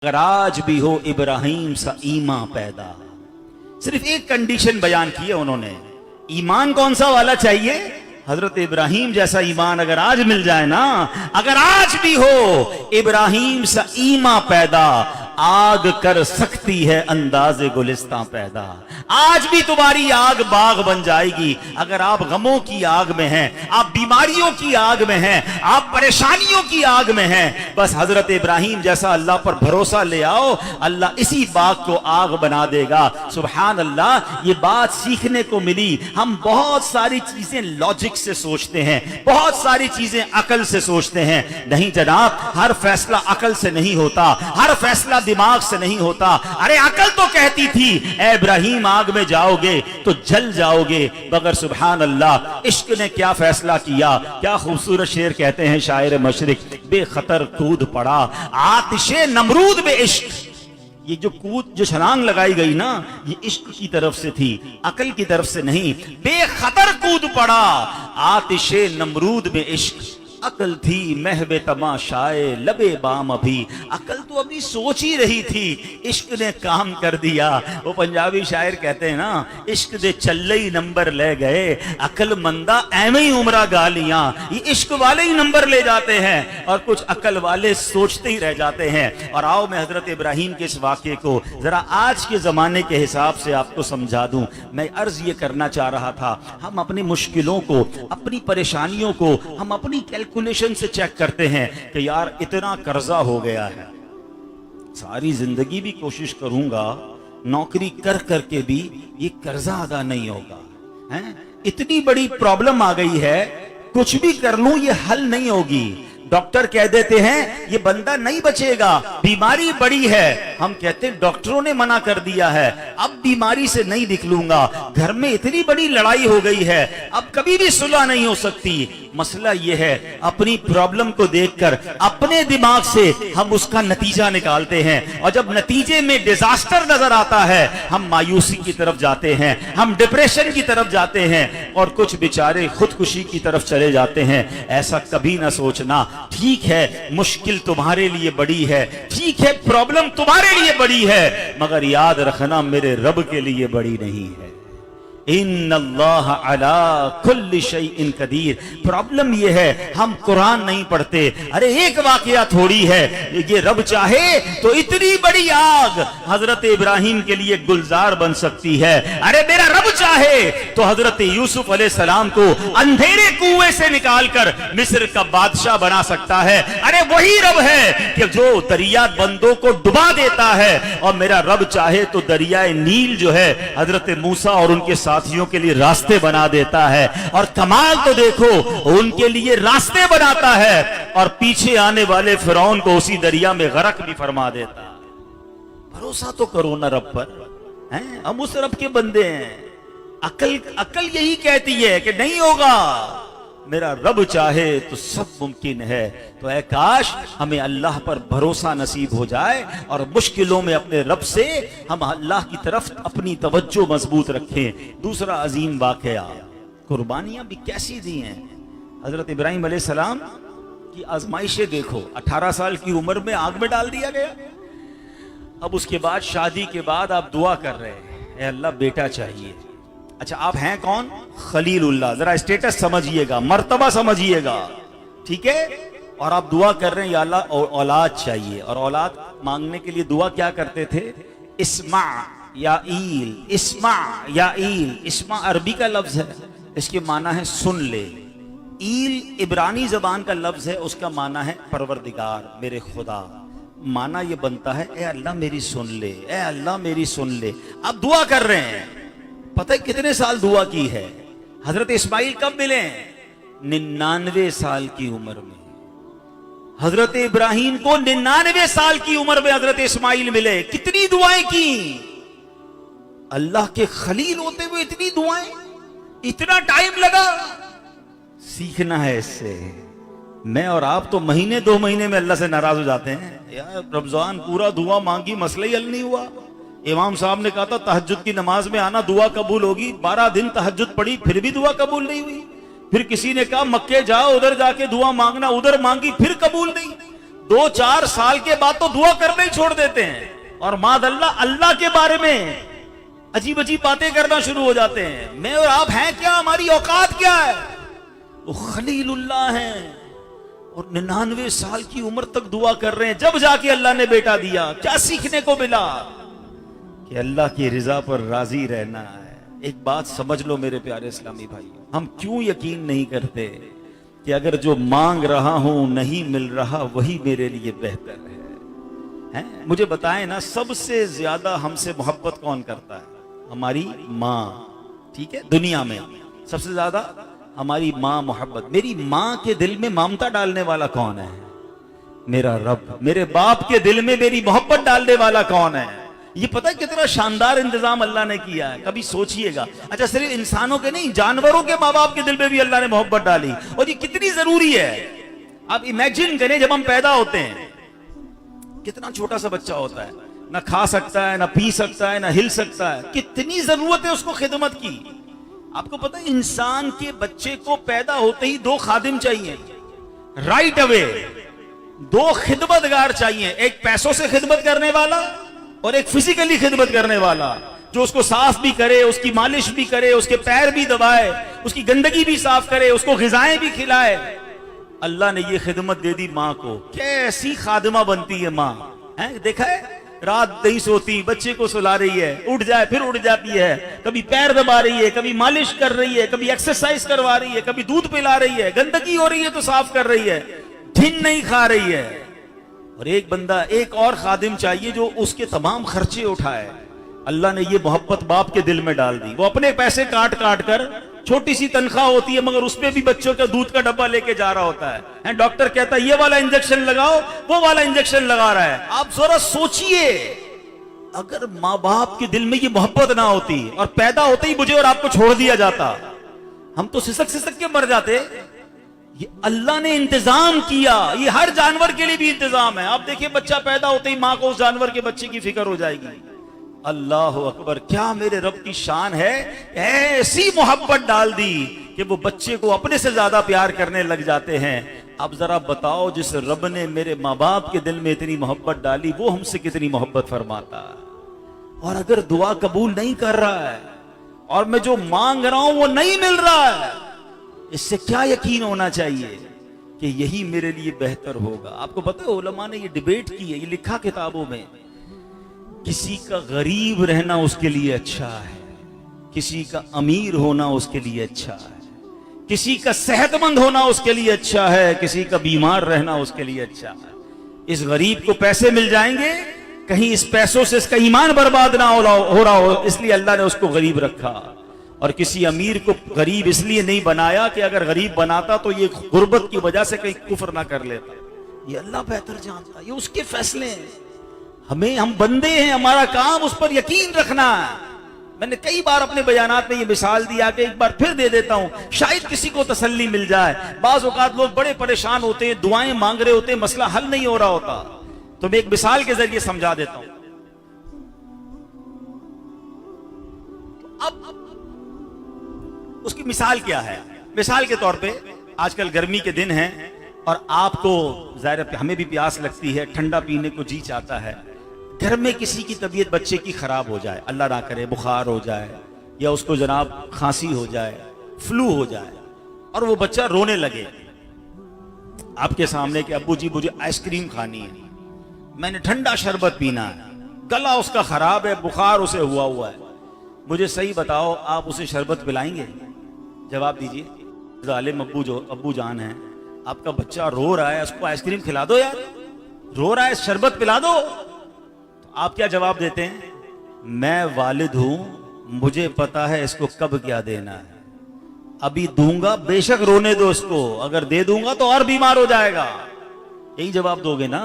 अगर आज भी हो इब्राहिम सा ईमान पैदा। सिर्फ एक कंडीशन बयान की है उन्होंने। ईमान कौन सा वाला चाहिए? हजरत इब्राहिम जैसा ईमान अगर आज मिल जाए ना, अगर आज भी हो इब्राहिम सा ईमान पैदा, आग कर सकती है अंदाजे गुलिस्तां पैदा। आज भी तुम्हारी आग बाग बन जाएगी। अगर आप गमों की आग में हैं, आप बीमारियों की आग में हैं, आप परेशानियों की आग में हैं, बस हजरत इब्राहिम जैसा अल्लाह पर भरोसा ले आओ, अल्लाह इसी बाग को आग बना देगा। सुभान अल्लाह, ये बात सीखने को मिली। हम बहुत सारी चीजें लॉजिक से सोचते हैं, बहुत सारी चीजें अकल से सोचते हैं। नहीं जनाब, हर फैसला अकल से नहीं होता, हर फैसला दिमाग से नहीं होता। अरे अकल तो कहती थी ए इब्राहिम आग में जाओगे तो जल जाओगे, मगर सुभान अल्लाह इश्क ने क्या फैसला किया। क्या खूबसूरत शेर कहते हैं शायर मशरिक, बेखतर कूद पड़ा आतिशे नमरूद में इश्क। ये जो छलांग लगाई गई ना, ये इश्क की तरफ से थी, अकल की तरफ से नहीं। बेखतर कूद पड़ा आतिशे नमरूद में इश्क। अकल थी महवे तमाशाए लबे बाम अभी, अकल तो अभी सोच ही रही थी, इश्क ने काम कर दिया। वो पंजाबी शायर कहते हैं ना, इश्क दे चल्ले ही नंबर ले गए, अकल मंदा एवं ही उमरा गालियां। ये इश्क वाले ही नंबर ले जाते हैं और कुछ अकल वाले सोचते ही रह जाते हैं। और आओ मैं हजरत इब्राहिम के इस वाक़े को जरा आज के जमाने के हिसाब से आपको समझा दूं। मैं अर्ज ये करना चाह रहा था, हम अपनी मुश्किलों को, अपनी परेशानियों को हम अपनी कैलकुलेशन से चेक करते हैं कि यार इतना कर्जा हो गया है, सारी जिंदगी भी कोशिश करूंगा, नौकरी कर करके भी ये कर्जा अदा नहीं होगा, हैं? इतनी बड़ी प्रॉब्लम आ गई है, कुछ भी कर लूं ये हल नहीं होगी। डॉक्टर कह देते हैं ये बंदा नहीं बचेगा, बीमारी बड़ी है। हम कहते हैं डॉक्टरों ने मना कर दिया है, अब बीमारी से नहीं निकलूंगा। घर में इतनी बड़ी लड़ाई हो गई है, अब कभी भी सुलह नहीं हो सकती। मसला ये है, अपनी प्रॉब्लम को देखकर अपने दिमाग से हम उसका नतीजा निकालते हैं, और जब नतीजे में डिजास्टर नजर आता है हम मायूसी की तरफ जाते हैं, हम डिप्रेशन की तरफ जाते हैं, और कुछ बेचारे खुदकुशी की तरफ चले जाते हैं। ऐसा कभी ना सोचना। ठीक है मुश्किल तुम्हारे लिए बड़ी है, ठीक है प्रॉब्लम तुम्हारे लिए बड़ी है, मगर याद रखना मेरे रब के लिए बड़ी नहीं है। इन्नल्लाह अला कुल्ली शैइन कदीर। प्रॉब्लम यह है हम कुरान नहीं पढ़ते। अरे एक वाकया थोड़ी है, ये रब चाहे तो इतनी बड़ी आग हजरत इब्राहिम के लिए गुलजार बन सकती है। अरे मेरा रब चाहे तो हजरत यूसुफ अलैहिस्सलाम को अंधेरे कुएं से निकालकर मिस्र का बादशाह बना सकता है। अरे वही रब है कि जो दरिया बंदों को डुबा देता है, और मेरा रब चाहे तो दरियाए नील जो है हजरत मूसा और उनके साथियों के लिए रास्ते बना देता है। और कमाल तो देखो, उनके लिए रास्ते बनाता है और पीछे आने वाले फिरौन को उसी दरिया में गरक भी फरमा देता है। भरोसा तो करो ना रब पर, हैं? हम उस रब के बंदे हैं। अकल यही कहती है कि नहीं होगा, मेरा रब चाहे तो सब मुमकिन है। तो ऐ काश हमें अल्लाह पर भरोसा नसीब हो जाए और मुश्किलों में अपने रब से हम अल्लाह की तरफ अपनी तवज्जो मजबूत रखें। दूसरा अजीम वाकया, कुर्बानियां भी कैसी दी हैं। हजरत इब्राहिम अलैहिस्सलाम की आजमाइशें देखो, 18 साल की उम्र में आग में डाल दिया गया। अब उसके बाद शादी के बाद आप दुआ कर रहे हैं, ऐ अल्लाह बेटा चाहिए। अच्छा आप हैं कौन? खलीलुल्लाह। जरा स्टेटस समझिएगा, मर्तबा समझिएगा, ठीक है? और आप दुआ कर रहे हैं या अल्लाह औलाद चाहिए। और औलाद मांगने के लिए दुआ क्या करते थे? इस्मा या ईल, इस्मा या ईल। इस्मा अरबी का लफ्ज है, इसके माना है सुन ले। ईल इब्रानी जबान का लफ्ज है, उसका माना है परवरदिगार, मेरे खुदा। माना ये बनता है ए अल्लाह मेरी सुन ले, ए अल्लाह मेरी सुन ले। अब दुआ कर रहे हैं, पता है कितने साल दुआ की है? हजरत इस्माइल कब मिले? 99 साल की उम्र में। हजरत इब्राहिम को 99 साल की उम्र में हजरत इस्माइल मिले। कितनी दुआएं की, अल्लाह के खलील होते हुए इतनी दुआएं, इतना टाइम लगा। सीखना है इससे। मैं और आप तो महीने 2 महीने में अल्लाह से नाराज हो जाते हैं। यार रमजान पूरा दुआ मांगी, मसला ही हल नहीं हुआ। इमाम साहब ने कहा था तहज्जुद की नमाज में आना, दुआ कबूल होगी। 12 दिन तहज्जुद पढ़ी, फिर भी दुआ कबूल नहीं हुई। फिर किसी ने कहा मक्के जाओ, उधर जाके दुआ मांगना, उधर मांगी, फिर कबूल नहीं। 2-4 साल के बाद तो दुआ करना ही छोड़ देते हैं और मादअल्लाह अल्लाह के बारे में अजीब अजीब बातें करना शुरू हो जाते हैं। मैं और आप हैं क्या, हमारी औकात क्या है? वो खलीलुल्लाह हैं और 99 साल की उम्र तक दुआ कर रहे हैं, जब जाके अल्लाह ने बेटा दिया। क्या सीखने को मिला? कि अल्लाह की रिजा पर राजी रहना है। एक बात समझ लो मेरे प्यारे इस्लामी भाई, हम क्यों यकीन नहीं करते कि अगर जो मांग रहा हूं नहीं मिल रहा वही मेरे लिए बेहतर है? मुझे बताएं ना, सबसे ज्यादा हमसे मोहब्बत कौन करता है? हमारी माँ, ठीक है? दुनिया में सबसे ज्यादा हमारी माँ मोहब्बत। मेरी माँ के दिल में ममता डालने वाला कौन है? मेरा रब। मेरे बाप के दिल में मेरी मोहब्बत डालने वाला कौन है? ये पता है कितना शानदार इंतजाम अल्लाह ने किया है, कभी सोचिएगा। अच्छा, सिर्फ इंसानों के नहीं, जानवरों के माँ बाप के दिल में भी अल्लाह ने मोहब्बत डाली, और ये कितनी जरूरी है। आप इमेजिन करें, जब हम पैदा होते हैं, कितना छोटा सा बच्चा होता है, ना खा सकता है, ना पी सकता है, ना हिल सकता है, कितनी जरूरत है उसको खिदमत की। आपको पता है, इंसान के बच्चे को पैदा होते ही 2 खादिम चाहिए, राइट अवे। 2 खिदमतगार चाहिए, एक पैसों से खिदमत करने वाला और एक फिजिकली खिदमत करने वाला, जो उसको साफ भी करे, उसकी मालिश भी करे, उसके पैर भी दबाए, उसकी गंदगी भी साफ करे, उसको गिजाएं भी खिलाए। अल्लाह ने ये खिदमत दे दी माँ को। कैसी खादिमा बनती है माँ, है? देखा है, रात नहीं सोती, बच्चे को सुला रही है, उठ जाए फिर उठ जाती है, कभी पैर दबा रही है, कभी मालिश कर रही है, कभी एक्सरसाइज करवा रही है, कभी दूध पिला रही है, गंदगी हो रही है तो साफ कर रही है, ढिन नहीं खा रही है। और एक बंदा, एक और खादिम चाहिए जो उसके तमाम खर्चे उठाए। अल्लाह ने ये मोहब्बत बाप के दिल में डाल दी। वो अपने पैसे काट काट कर, छोटी सी तनख्वाह होती है मगर उसमें भी बच्चों का दूध का डब्बा लेके जा रहा होता है। डॉक्टर कहता है ये वाला इंजेक्शन लगाओ, वो वाला इंजेक्शन लगा रहा है। आप जरा सोचिए, अगर माँ बाप के दिल में ये मोहब्बत ना होती और पैदा होते ही मुझे और आपको छोड़ दिया जाता, हम तो सिसक सिसक के मर जाते। ये अल्लाह ने इंतजाम किया, ये हर जानवर के लिए भी इंतजाम है। आप देखिए, बच्चा पैदा होते ही माँ को उस जानवर के बच्चे की फिक्र हो जाएगी। अल्लाह अकबर, क्या मेरे रब की शान है। ऐसी मोहब्बत डाल दी कि वो बच्चे को अपने से ज्यादा प्यार करने लग जाते हैं। अब जरा बताओ, जिस रब ने मेरे माँ बाप के दिल में इतनी मोहब्बत डाली, वो हमसे कितनी मोहब्बत फरमाता है। और अगर दुआ कबूल नहीं कर रहा है और मैं जो मांग रहा हूं वो नहीं मिल रहा है, इससे क्या यकीन होना चाहिए कि यही मेरे लिए बेहतर होगा। आपको पता है, उलमा ने ये डिबेट की है, ये लिखा किताबों में, किसी का गरीब रहना उसके लिए अच्छा है, किसी का अमीर होना उसके लिए अच्छा है, किसी का सेहतमंद होना उसके लिए अच्छा है, किसी का बीमार रहना उसके लिए अच्छा है। इस गरीब को पैसे मिल जाएंगे, कहीं इस पैसों से इसका ईमान बर्बाद ना हो रहा हो, इसलिए अल्लाह ने उसको गरीब रखा। और किसी अमीर को गरीब इसलिए नहीं बनाया कि अगर गरीब बनाता तो ये गुर्बत की वजह से कहीं कुफ्र ना कर लेता। ये अल्लाह बेहतर जानता, ये उसके फैसले हैं। हम बंदे हैं, हमारा काम उस पर यकीन रखना है। मैंने कई बार अपने बयानात में ये मिसाल दिया कि एक बार फिर दे देता हूं, शायद किसी को तसल्ली मिल जाए। बाज़ औक़ात लोग बड़े परेशान होते हैं, दुआएं मांग रहे होते हैं, मसला हल नहीं हो रहा होता। तो मैं एक मिसाल के जरिए समझा देता हूं। अब उसकी मिसाल क्या है? मिसाल के तौर पे आजकल गर्मी के दिन हैं और आपको ज़ाहिर है हमें भी प्यास लगती है, ठंडा पीने को जी चाहता है। घर में किसी की तबीयत बच्चे की खराब हो जाए, अल्लाह ना करे बुखार हो जाए या उसको जनाब खांसी हो जाए, फ्लू हो जाए, और वो बच्चा रोने लगे आपके सामने कि अब्बू जी मुझे आइसक्रीम खानी है, मैंने ठंडा शरबत पीना है, गला उसका खराब है, बुखार उसे हुआ है, मुझे सही बताओ आप उसे शरबत पिलाएंगे? जवाब दीजिए। जालिम अब्बू जान है, आपका बच्चा रो रहा है, उसको आइसक्रीम खिला दो यार, रो रहा है शरबत पिला दो। तो आप क्या जवाब देते हैं? मैं वालिद हूं, मुझे पता है इसको कब क्या देना है, अभी दूंगा, बेशक रोने दो इसको, अगर दे दूंगा तो और बीमार हो जाएगा। यही जवाब दोगे ना?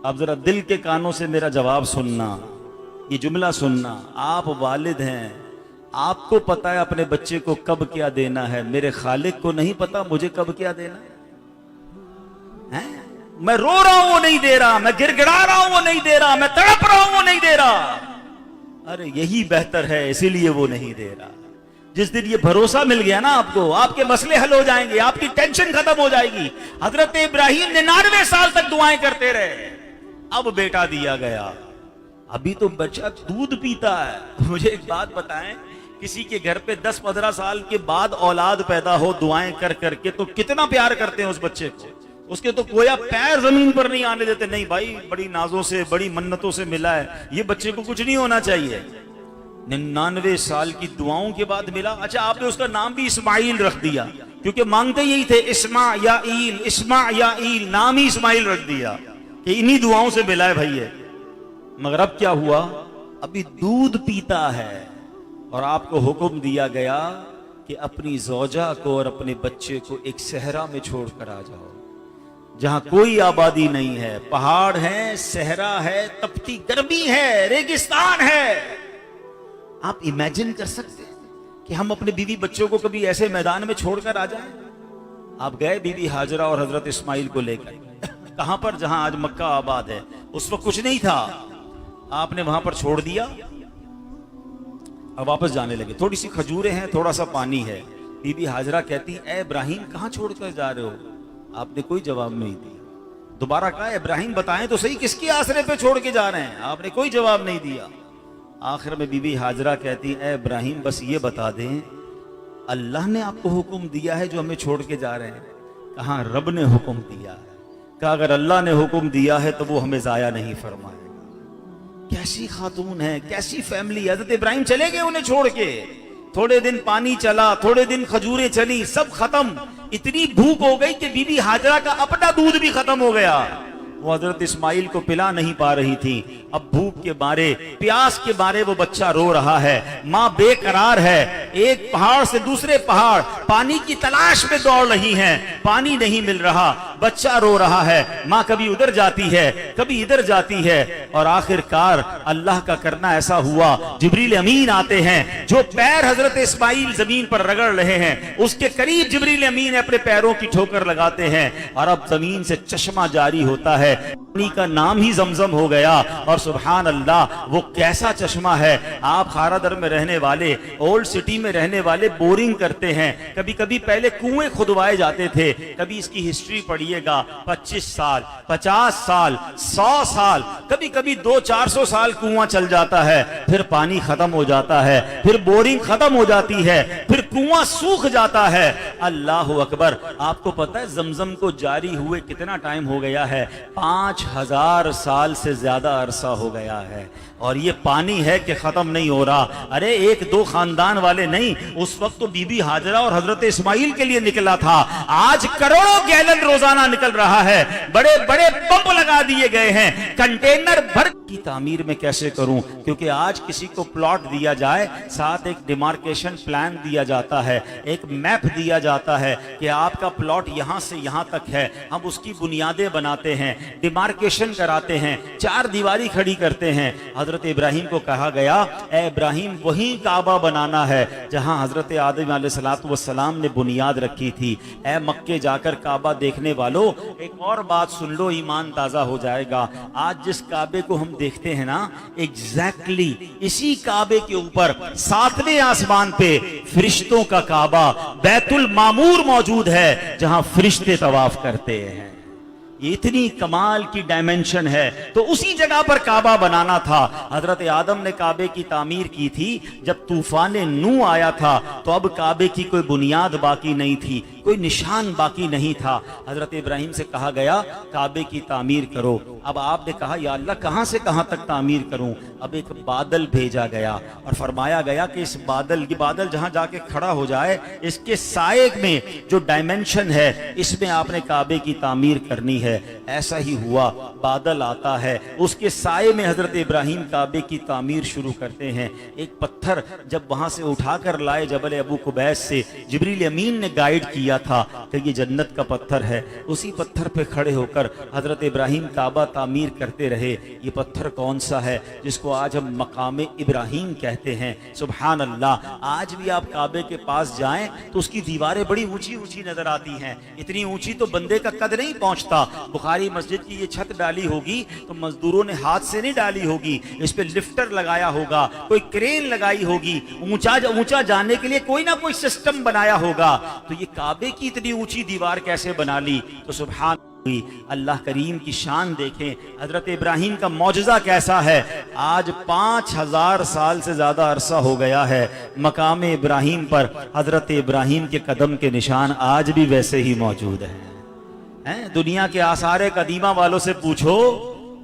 आप जरा दिल के कानों से मेरा जवाब सुनना, ये जुमला सुनना। आप वालिद हैं, आपको पता है अपने बच्चे को कब क्या देना है, मेरे खालिक को नहीं पता मुझे कब क्या देना है? मैं रो रहा हूं वो नहीं दे रहा, मैं गिड़गिड़ा रहा हूं वो नहीं दे रहा, मैं तड़प रहा हूं वो नहीं दे रहा। अरे यही बेहतर है, इसीलिए वो नहीं दे रहा। जिस दिन ये भरोसा मिल गया ना आपको, आपके मसले हल हो जाएंगे, आपकी टेंशन खत्म हो जाएगी। हजरत इब्राहिम 99 साल तक दुआएं करते रहे, अब बेटा दिया गया। अभी तो बच्चा दूध पीता है। मुझे एक बात बताएं, किसी के घर पे 10-15 साल के बाद औलाद पैदा हो दुआएं कर करके, तो कितना प्यार करते हैं उस बच्चे को। उसके तो कोया पैर जमीन पर नहीं आने देते। नहीं भाई, बड़ी नाजों से, बड़ी मन्नतों से मिला है, ये बच्चे को कुछ नहीं होना चाहिए। 99 साल की दुआओं के बाद मिला। अच्छा, आपने उसका नाम भी इस्माइल रख दिया, क्योंकि मांगते यही थे, इस्मा या ईल, नाम ही इस्माइल रख दिया कि इन्हीं दुआओं से मिला है भाई है। मगर अब क्या हुआ, अभी दूध पीता है और आपको हुक्म दिया गया कि अपनी ज़ौजा को और अपने बच्चे को एक सहरा में छोड़कर आ जाओ, जहां कोई आबादी नहीं है, पहाड़ है, सहरा है, तपती गर्मी है, रेगिस्तान है। आप इमेजिन कर सकते हैं कि हम अपने बीवी बच्चों को कभी ऐसे मैदान में छोड़कर आ जाएं? आप गए बीबी हाजरा और हजरत इस्माइल को लेकर कहां पर, जहां आज मक्का आबाद है। उस वक्त कुछ नहीं था, आपने वहां पर छोड़ दिया। अब वापस जाने लगे, थोड़ी सी खजूरें हैं, थोड़ा सा पानी है। बीबी हाजरा कहती, ए इब्राहिम कहां छोड़कर जा रहे हो? आपने कोई जवाब नहीं दिया। दोबारा कहा, इब्राहिम बताएं तो सही, किसके आसरे पे छोड़ के जा रहे हैं? आपने कोई जवाब नहीं दिया। आखिर में बीबी हाजरा कहती, ए इब्राहिम बस ये बता दें, अल्लाह ने आपको हुक्म दिया है जो हमें छोड़ के जा रहे हैं? कहा, रब ने हुक्म दिया है। कहा, अगर अल्लाह ने हुक्म दिया है तो वो हमें जाया नहीं फरमाएगा। कैसी खातून है, कैसी फैमिली। हजरत इब्राहिम चले गए उन्हें छोड़ के। थोड़े दिन पानी चला, थोड़े दिन खजूरें चली, सब खत्म। इतनी भूख हो गई कि बीबी हाजरा का अपना दूध भी खत्म हो गया। वो हजरत इस्माइल को पिला नहीं पा रही थी। अब भूख के मारे, प्यास के मारे वो बच्चा रो रहा है। माँ बेकरार है, एक पहाड़ से दूसरे पहाड़ पानी की तलाश में दौड़ रही हैं, पानी नहीं मिल रहा, बच्चा रो रहा है। माँ कभी उधर जाती है, कभी इधर जाती है, और आखिरकार अल्लाह का करना ऐसा हुआ, जिब्रील अमीन आते हैं। जो पैर हजरत इस्माइल जमीन पर रगड़ रहे हैं, उसके करीब जिब्रील अमीन अपने पैरों की ठोकर लगाते हैं, और अब जमीन से चश्मा जारी होता है। पानी का नाम ही जमजम हो गया। और सुभान अल्लाह, वो कैसा चश्मा है। आप खारादर में रहने वाले, ओल्ड सिटी में रहने वाले बोरिंग करते हैं। कभी कभी पहले कुएं खुदवाए जाते थे। कभी इसकी हिस्ट्री पढ़िएगा, 25 साल, 50 साल, 100 साल, कभी कभी 200-400 साल कुआं चल जाता है, फिर पानी खत्म हो जाता है, फिर बोरिंग खत्म हो जाती है, फिर कुआं सूख जाता है। अल्लाह अकबर। आपको पता है जमजम को जारी हुए कितना टाइम हो गया है? 5000 साल से ज्यादा अरसा हो गया है। और ये पानी है कि खत्म नहीं हो रहा। अरे एक दो खानदान वाले नहीं, उस वक्त तो बीबी हाजरा और हजरत इस्माइल के लिए निकला था। आज करोड़ों गैलन रोजाना निकल रहा है। बड़े बड़े पंप लगा दिए गए हैं। कंटेनर भर की तामीर में कैसे करूं? क्योंकि आज किसी को प्लॉट दिया जाए, साथ एक डिमार्केशन प्लान दिया जाता है, एक मैप दिया जाता है कि आपका प्लॉट यहां से यहां तक है। हम उसकी बुनियादें बनाते हैं, डिमार्केशन कराते हैं, चार दीवारी खड़ी करते हैं। हजरत इब्राहिम को कहा गया, ए इब्राहिम वही काबा बनाना है जहां हजरत आदम अलैहिस्सलाम ने बुनियाद रखी थी। ए मक्के जाकर काबा देखने वालों, एक और बात सुन लो, ईमान ताजा हो जाएगा। आज जिस काबे को हम देखते हैं ना, एग्जैक्टली इसी काबे के ऊपर 7वें आसमान पे फरिश्तों का काबा बैतुल मामूर मौजूद है, जहां फरिश्ते तवाफ करते हैं। ये इतनी कमाल की डायमेंशन है। तो उसी जगह पर काबा बनाना था। हजरत आदम ने काबे की तामीर की थी जब तूफान नू आया था, तो अब काबे की कोई बुनियाद बाकी नहीं थी, कोई निशान बाकी नहीं था। हजरत इब्राहिम से कहा गया काबे की तामीर करो। अब आपने कहा, या अल्लाह कहां से कहां तक तामीर करूं? अब एक बादल भेजा गया और फरमाया गया कि इस बादल जहां जाके खड़ा हो जाए, इसके साए में जो डायमेंशन है, इसमें आपने काबे की तामीर करनी है। ऐसा ही हुआ। बादल आता है, उसके साए में हजरत इब्राहिम काबे की तामीर शुरू करते हैं। एक पत्थर जब वहां से उठाकर लाए जबल अबू कुबैस से, जिब्रील अमीन ने गाइड किया। किया था कि ये जन्नत का पत्थर है, उसी पत्थर पे खड़े होकर हजरत इब्राहिम काबा तामीर करते रहे। ये पत्थर कौन सा है जिसको आज हम मकाम इब्राहिम कहते हैं। सुभान अल्लाह, आज भी आप काबे के पास जाएं तो उसकी दीवारें बड़ी ऊंची ऊंची नजर आती हैं। इतनी ऊंची तो बंदे का कद नहीं पहुंचता। बुखारी मस्जिद की ये छत डाली होगी तो मजदूरों ने हाथ से नहीं डाली होगी, इस पे लिफ्टर लगाया होगा, कोई क्रेन लगाई होगी, ऊंचा जाने के लिए कोई ना कोई सिस्टम बनाया होगा। तो ये काबे की इतनी ऊंची दीवार कैसे बना ली? तो सुभान अल्लाह करीम की शान देखें, हजरत इब्राहिम का मौजज़ा कैसा है। आज 5000 साल से ज्यादा अरसा हो गया है, मकाम इब्राहिम पर हजरत इब्राहिम के कदम के निशान आज भी वैसे ही मौजूद हैं। दुनिया के आसारे कदीमा वालों से पूछो,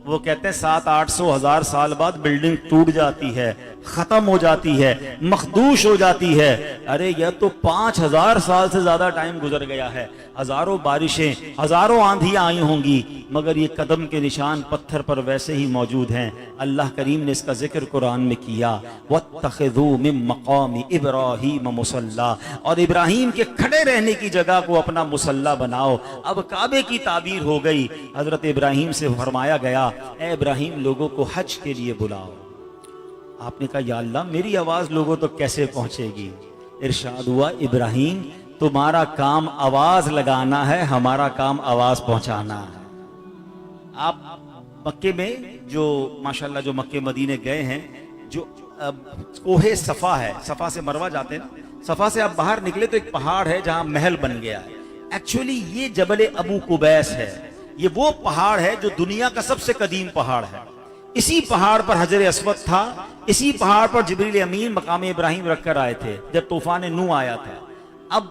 वो कहते हैं 700-800 साल बाद बिल्डिंग टूट जाती है, खत्म हो जाती है, मखदूश हो जाती है। अरे यह तो 5000 साल से ज्यादा टाइम गुजर गया है। हजारों बारिशें, हजारों आंधियां आई होंगी, मगर ये कदम के निशान पत्थर पर वैसे ही मौजूद हैं। अल्लाह करीम ने इसका जिक्र कुरान में किया, वत्तखिज़ू मिन मक़ामि इब्राहीम मुसल्ला, और इब्राहिम के खड़े रहने की जगह को अपना मुसल्ला बनाओ। अब काबे की ताबीर हो गई। हजरत इब्राहिम से फरमाया गया, ए इब्राहिम लोगों को हज के लिए बुलाओ। आपने कहा, या अल्लाह मेरी आवाज लोगों तक कैसे पहुंचेगी? इरशाद हुआ, इब्राहिम तुम्हारा काम आवाज लगाना है, हमारा काम आवाज पहुंचाना है। आप मक्के में जो माशाल्लाह जो मक्के मदीने गए हैं, जो कोहे सफा है, सफा से मरवा जाते हैं ना, सफा से आप बाहर निकले तो एक पहाड़ है जहां महल बन गया है। एक्चुअली ये जबल अबू कुबैस है। ये वो पहाड़ है जो दुनिया का सबसे कदीम पहाड़ है। इसी पहाड़ पर हजर अस्वद था, इसी पहाड़ पर जिब्रील अमीन मकाम इब्राहिम रखकर आए थे जब तूफान नू आया था। अब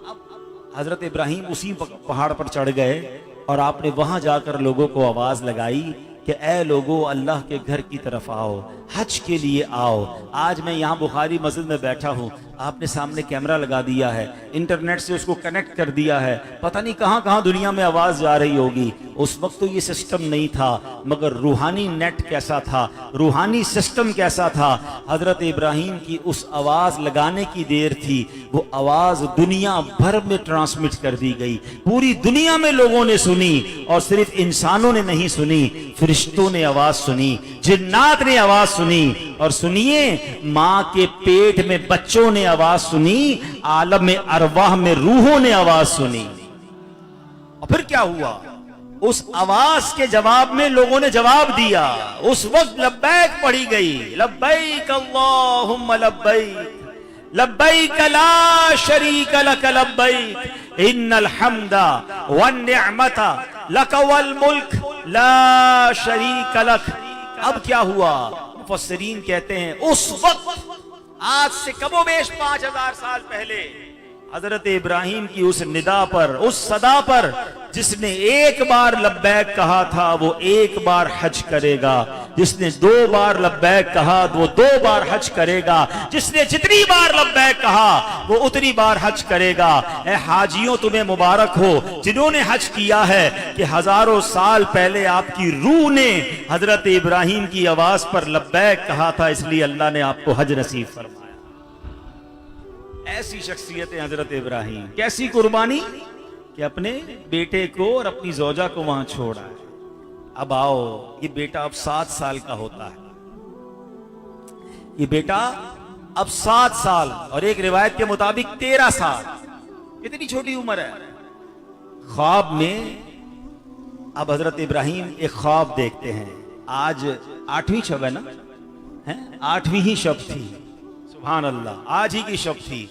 हजरत इब्राहिम उसी पहाड़ पर चढ़ गए और आपने वहां जाकर लोगों को आवाज लगाई कि ए लोगों, अल्लाह के घर की तरफ आओ, हज के लिए आओ। आज मैं यहाँ बुखारी मस्जिद में बैठा हूँ, आपने सामने कैमरा लगा दिया है, इंटरनेट से उसको कनेक्ट कर दिया है, पता नहीं कहाँ कहाँ दुनिया में आवाज जा रही होगी। उस वक्त तो ये सिस्टम नहीं था, मगर रूहानी नेट कैसा था, रूहानी सिस्टम कैसा था। हजरत इब्राहिम की उस आवाज लगाने की देर थी, वो आवाज दुनिया भर में ट्रांसमिट कर दी गई। पूरी दुनिया में लोगों ने सुनी, और सिर्फ इंसानों ने नहीं सुनी, फरिश्तों ने आवाज सुनी, जिन्नात ने आवाज सुनी। और सुनिए, माँ के पेट में बच्चों ने आवाज सुनी, आलम में अरवाह में रूहों ने आवाज सुनी। और फिर क्या हुआ? उस आवाज के जवाब में लोगों ने जवाब दिया। उस वक्त लब्बैक पढ़ी गई, लब्बैक अल्लाहुम्मा लब्बैक, लब्बैक ला शरीक लक लब्बैक, इन्नल हम्दा वन निअमता लक वल मुल्क ला शरीक लक। अब क्या हुआ? मुफस्सिरीन कहते हैं उस वक्त, आज से कमोबेश 5000 साल पहले, हजरत इब्राहिम की उस निदा पर, उस सदा पर, जिसने एक बार लब्बैक कहा था वो एक बार हज करेगा, जिसने 2 बार लब्बैक कहा वो 2 बार हज करेगा, जिसने जितनी बार लब्बैक कहा वो उतनी बार हज करेगा। ए हाजियों, तुम्हें मुबारक हो जिन्होंने हज किया है कि हजारों साल पहले आपकी रूह ने हजरत इब्राहिम की आवाज पर लब्बैक कहा था, इसलिए अल्लाह ने आपको हज नसीब फरमाया। ऐसी शख्सियत है हजरत इब्राहिम। कैसी कुर्बानी कि अपने बेटे को और अपनी जोजा को वहां छोड़ा है। अब आओ, ये बेटा अब 7 साल का होता है। ये बेटा अब 7 साल, और एक रिवायत के मुताबिक 13 साल, कितनी छोटी उम्र है। ख्वाब में अब हजरत इब्राहिम एक ख्वाब देखते हैं। आज 8वीं शब है ना, है 8वीं ही शब थी। सुभान अल्लाह, आज ही की शब थी।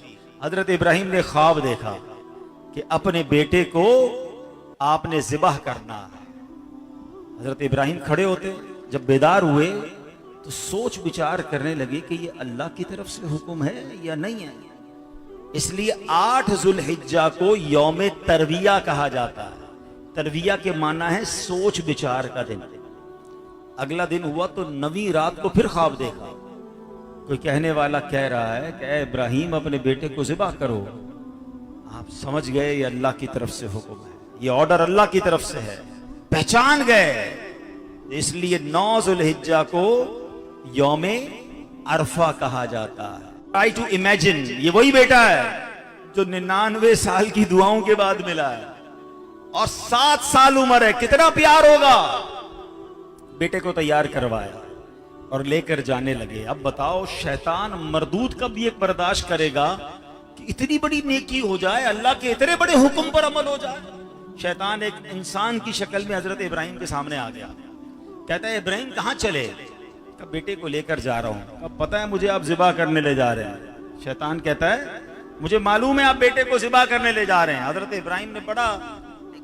हजरत इब्राहिम ने ख्वाब देखा कि अपने बेटे को आपने ज़िबाह करना है। हजरत इब्राहिम खड़े होते, जब बेदार हुए तो सोच विचार करने लगे कि ये अल्लाह की तरफ से हुक्म है या नहीं है। इसलिए 8 ज़ुल्हिज्जा को यौम तरविया कहा जाता है। तरविया के माना है सोच विचार का दिन। अगला दिन हुआ तो 9वीं रात को फिर ख्वाब देखा। कोई कहने वाला कह रहा है कि ए इब्राहिम, अपने बेटे को ज़िबा करो। आप समझ गए ये अल्लाह की तरफ से हुक्म है, ये ऑर्डर अल्लाह की तरफ से है, पहचान गए। इसलिए 9 ज़ुल्हिज्जा को यौमे अरफा कहा जाता है। ट्राई टू इमेजिन, ये वही बेटा है जो 99 साल की दुआओं के बाद मिला है और 7 साल उम्र है, कितना प्यार होगा। बेटे को तैयार करवाया और लेकर जाने लगे। अब बताओ शैतान मरदूद कब ये बर्दाश्त करेगा कि इतनी बड़ी नेकी हो जाए, अल्लाह के इतने बड़े हुक्म पर अमल हो जाए। शैतान एक इंसान की शक्ल में हजरत इब्राहिम के सामने आ गया। कहता है इब्राहिम कहाँ चले? कहा बेटे को लेकर जा रहा हूं। अब पता है मुझे आप जिबा करने ले जा रहे हैं। शैतान कहता है मुझे मालूम है आप बेटे को जिबा करने ले जा रहे हैं। हजरत इब्राहिम ने बड़ा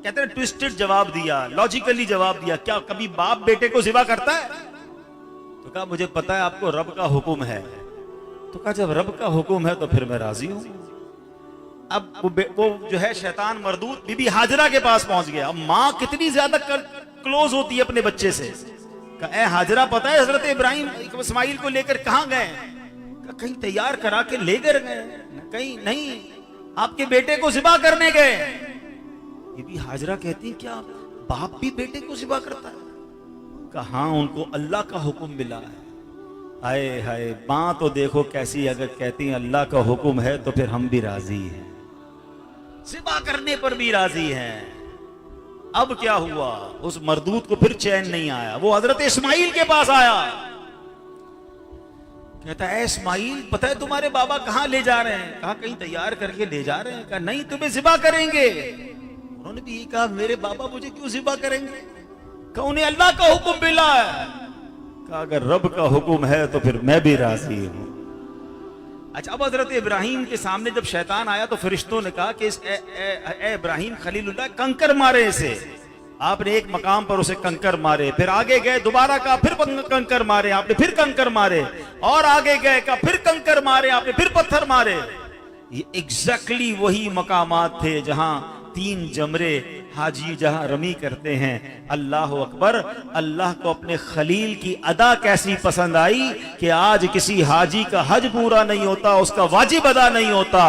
कहते हैं ट्विस्टेड जवाब दिया, लॉजिकली जवाब दिया। क्या कभी बाप बेटे को जिबा करता है? तो कहा मुझे पता है आपको रब का हुक्म है। तो कहा जब रब का हुक्म है तो फिर मैं राजी हूं। अब वो जो है शैतान मरदूद बीबी हाजरा के पास पहुंच गया। अब माँ कितनी ज्यादा क्लोज होती है अपने बच्चे से। कहा ए हाजरा पता है हजरत इब्राहिम इस्माइल को लेकर कहां गए? कहीं तैयार करा के लेकर गए। कहीं नहीं, आपके बेटे को जिबा करने गए। बीबी हाजरा कहती क्या बाप भी बेटे को जिबा करता है? कहा उनको अल्लाह का हुक्म मिला है। हाय हाय मां तो देखो कैसी, अगर कहती हैं अल्लाह का हुक्म है तो फिर हम भी राजी हैं, जिबा करने पर भी राजी हैं। अब क्या हुआ, उस मरदूद को फिर चैन नहीं आया। वो हजरत इस्माइल के पास आया। कहता है इस्माइल पता है तुम्हारे बाबा कहां ले जा रहे हैं? कहा कहीं तैयार करके ले जा रहे हैं। कहा नहीं तुम्हें जिबा करेंगे। उन्होंने भी कहा मेरे बाबा मुझे क्यों जिबा करेंगे? कहा उन्हें अल्लाह का हुक्म मिला है। कहा अगर रब का हुक्म है तो फिर मैं भी राजी हूं। अच्छा अब हजरत इब्राहिम के सामने जब शैतान आया तो फरिश्तों ने कहा कि ए इब्राहिम खलीलुल्लाह कंकर मारे इसे। आपने एक मकाम पर उसे कंकर मारे, फिर आगे गए दोबारा कहा फिर कंकर मारे आपने, फिर कंकर मारे और आगे गए कहा फिर कंकर मारे आपने, फिर पत्थर मारे। ये एग्जैक्टली वही मकामात थे जहां 3 जमरे हाजी जहां रमी करते हैं। अल्लाह अकबर। अल्लाह को अपने खलील की अदा कैसी पसंद आई कि आज किसी हाजी का हज पूरा नहीं होता, उसका वाजिब अदा नहीं होता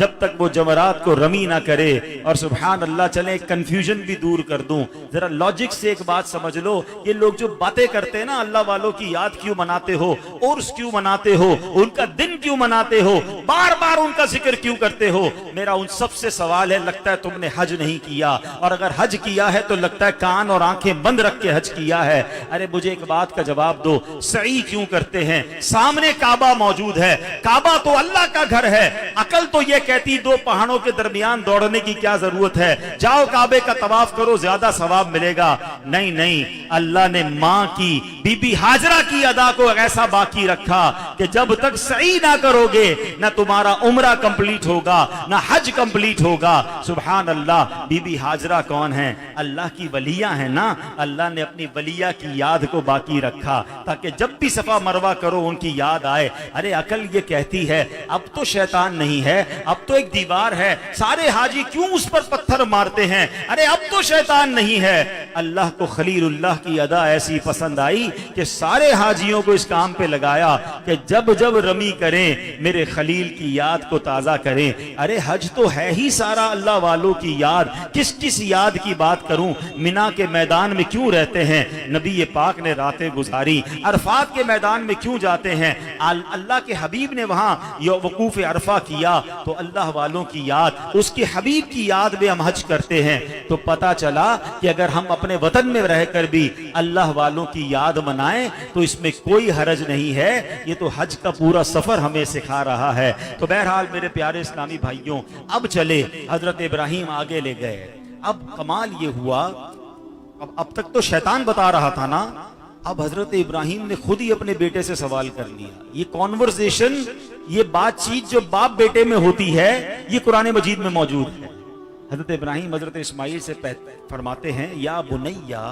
जब तक वो जमरात को रमी ना करे। और सुभान अल्लाह, चले कंफ्यूजन भी दूर कर दूं, जरा लॉजिक से एक बात समझ लो। ये लोग जो बातें करते हैं ना, अल्लाह वालों की याद क्यों मनाते हो, उर्स क्यों मनाते हो, उनका दिन क्यों मनाते हो, बार बार उनका जिक्र क्यों करते हो? मेरा उन सबसे सवाल है, लगता है तुमने हज नहीं किया, और अगर हज किया है तो लगता है कान और आंखें बंद रख के हज किया है। अरे मुझे एक बात का जवाब दो, सई क्यों करते हैं? सामने काबा मौजूद है, काबा तो अल्लाह का घर है। अकल तो ये कहती 2 पहाड़ों के दरमियान दौड़ने की क्या जरूरत है, जाओ काबे का तवाफ करो, ज्यादा सवाब मिलेगा। नहीं नहीं, अल्लाह ने मां की, बीबी हाजरा की अदा को ऐसा बाकी रखा कि जब तक सई ना करोगे ना तुम्हारा उम्रा कंप्लीट होगा, ना हज कंप्लीट होगा। सुभान अल्लाह। बीबी हाजरा कौन है? अल्लाह की वलिया है ना। अल्लाह ने अपनी वलिया की याद को बाकी रखा ताकि जब भी सफा मरवा करो उनकी याद आए। अरे अकल ये कहती है अब तो शैतान नहीं है, अब तो एक दीवार है, सारे हाजी क्यों उस पर पत्थर मारते हैं? अरे अब तो शैतान नहीं है। अल्लाह को खलीलुल्लाह की अदा ऐसी पसंद आई कि सारे हाजियों को इस काम पे लगाया कि जब जब रमी करें मेरे खलील की याद को ताजा करें। अरे हज तो है ही सारा अल्लाह वालों की याद, किस किस याद की बात करूं? मिना के मैदान में क्यों रहते हैं? नबी पाक ने रातें गुजारी। अरफात के मैदान में क्यों जाते हैं? अल्लाह के हबीब ने वहां वकूफ अरफा किया तो अल्लाह वालों की याद, उसके हबीब की याद में हम हज करते हैं। तो पता चला कि अगर हम अपने वतन में रहकर भी अल्लाह वालों की याद मनाएं तो इसमें कोई हरज नहीं है। ये तो हज का पूरा सफर हमें सिखा रहा है। तो बहरहाल मेरे प्यारे इस्लामी भाइयों, अब चले हजरत इब्राहिम आगे ले गए। अब कमाल ये हुआ, अब तक तो शैतान बता रहा था ना, अब हजरत इब्राहिम ने खुद ही अपने बेटे से सवाल कर लिया। ये कॉन्वर्सेशन, ये बातचीत जो बाप बेटे में होती है, ये कुरान मजीद में मौजूद है। हजरत इब्राहिम हजरत इस्माइल से फरमाते हैं या बुनैया